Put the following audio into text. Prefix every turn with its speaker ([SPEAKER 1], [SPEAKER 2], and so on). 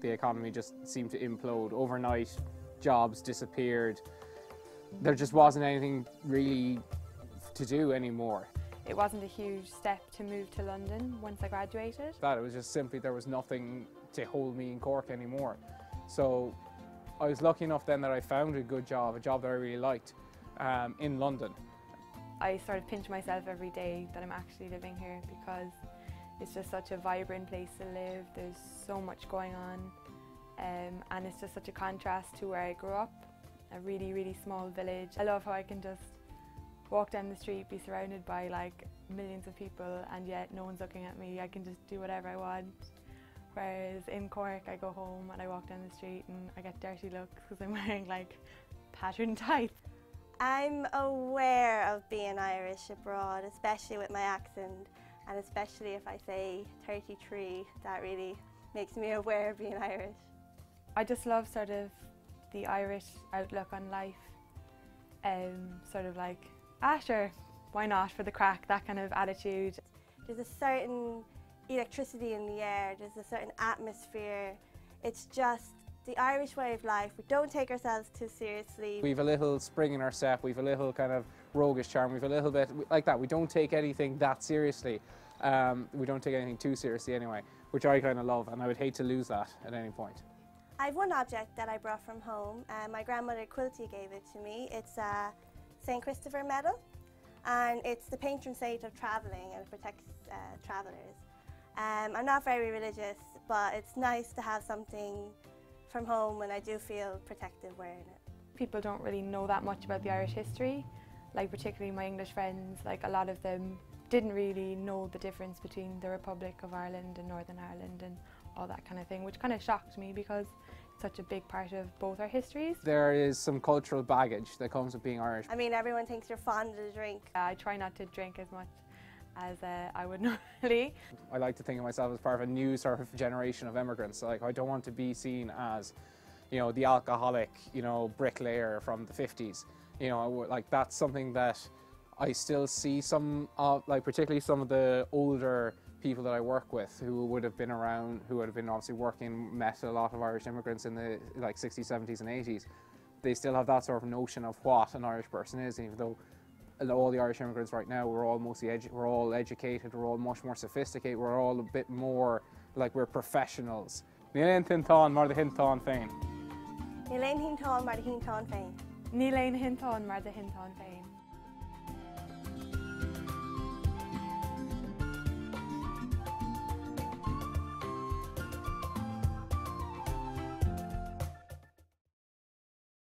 [SPEAKER 1] the economy just seemed to implode. Overnight, jobs disappeared. There just wasn't anything really to do anymore.
[SPEAKER 2] It wasn't a huge step to move to London once I graduated.
[SPEAKER 1] It was just simply there was nothing to hold me in Cork anymore. So I was lucky enough then that I found a good job, a job that I really liked in London.
[SPEAKER 2] I sort of pinch myself every day that I'm actually living here because it's just such a vibrant place to live. There's so much going on and it's just such a contrast to where I grew up, a really, really small village. I love how I can just walk down the street, be surrounded by like millions of people and yet no one's looking at me. I can just do whatever I want. Whereas in Cork I go home and I walk down the street and I get dirty looks because I'm wearing like patterned tights.
[SPEAKER 3] I'm aware of being Irish abroad, especially with my accent, and especially if I say 33, that really makes me aware of being Irish.
[SPEAKER 2] I just love sort of the Irish outlook on life, sort of like, sure, why not for the crack, that kind of attitude.
[SPEAKER 3] There's a certain electricity in the air, there's a certain atmosphere. It's just the Irish way of life. We don't take ourselves too seriously.
[SPEAKER 1] We've a little spring in our step, we've a little kind of roguish charm, we've a little bit like that. We don't take anything that seriously. We don't take anything too seriously anyway, which I kind of love, and I would hate to lose that at any point.
[SPEAKER 3] I have one object that I brought from home. My grandmother Quilty gave it to me. It's a St. Christopher medal, and it's the patron saint of travelling, and it protects travellers. I'm not very religious, but it's nice to have something from home, and I do feel protective wearing it.
[SPEAKER 2] People don't really know that much about the Irish history, like particularly my English friends, like a lot of them didn't really know the difference between the Republic of Ireland and Northern Ireland and all that kind of thing, which kind of shocked me because it's such a big part of both our histories.
[SPEAKER 1] There is some cultural baggage that comes with being Irish.
[SPEAKER 3] I mean, everyone thinks you're fond of the drink.
[SPEAKER 2] I try not to drink as much as I would normally.
[SPEAKER 1] I like to think of myself as part of a new sort of generation of immigrants. Like, I don't want to be seen as, you know, the alcoholic, you know, bricklayer from the 50s. You know, like that's something that I still see some of, like particularly some of the older people that I work with who would have been around, who would have been obviously working, met a lot of Irish immigrants in the like 60s, 70s and 80s. They still have that sort of notion of what an Irish person is, even though all the Irish immigrants right now, we're all mostly we're all educated, we're all much more sophisticated, we're all a bit more like we're professionals. Ní léinn tintean mar de thintean fein.
[SPEAKER 3] Ní léinn tintean mar de thintean fein.
[SPEAKER 2] Ní léinn tintean mar de thintean fein.